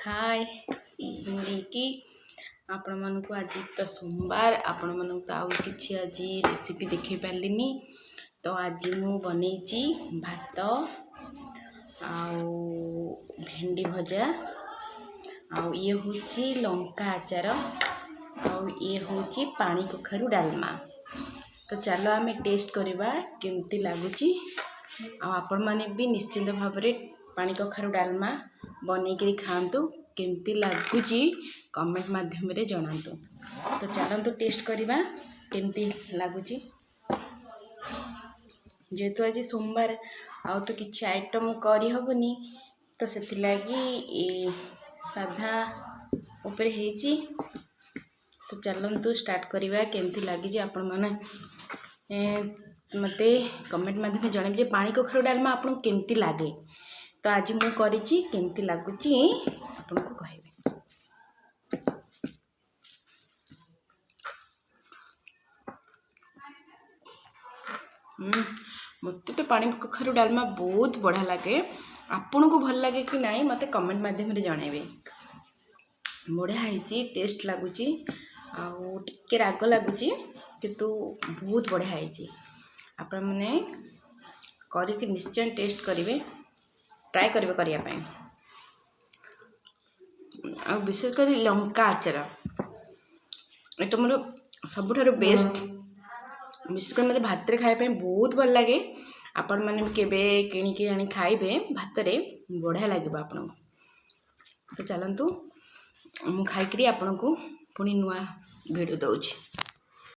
हाय रिंकी आपण मानक आज तो सोमवार आपण मानक तो आउ कि आज रेसिपी देखे पार्लिनी। तो आज मु बनईची भात आउ भेंडी भजा आउ ये हूँ लंका आचार आउ ये हूँ पानी कखारू डालमा। तो चलो आम टेस्ट करवा केमती लगुच। आपण मैंने भी निश्चिंत भाव में पानी कखारू डालमा बनईकरी खातु केमती लगुच कमेंट माध्यम रे जनातु। तो चलतु टेस्ट करवा केमती लगुच। जेहेतु आज सोमवार आउ तो किसी आइटम करी हबनी तो से साधा ऊपर हेची। तो चलतु स्टार्ट करवा केमती लगी आपण मैंने मते कमेंट माध्यम जन जे पानी कखारू डालमा आपन केमती लागे। तो आज मु करिछि केमती लागुची आपन को कहबे। मते तो पानी कखारू डालमा बहुत बढ़िया लगे। आपन को भल लगे कि नहीं मते कमेंट माध्यम रे जणाइबे। बढ़िया हेची टेस्ट लागुची आउ टिके राग लागुची किंतु बहुत बढ़िया हेची। आपण माने करिक निश्चय टेस्ट करिवे ट्राए करिवे करिया पई। आ विशेष कर लंका आचार ये तो मोर सबुठार बेस्ट। विशेष कर मते भात रे खाए पे बहुत भल लगे। आपण माने केबे किनिकी आनी खाइबे भात रे बढ़िया लागिबा आपन को। तो चलंतु मु खाइकरी आपन को पुनी नुआ वीडियो दउछि।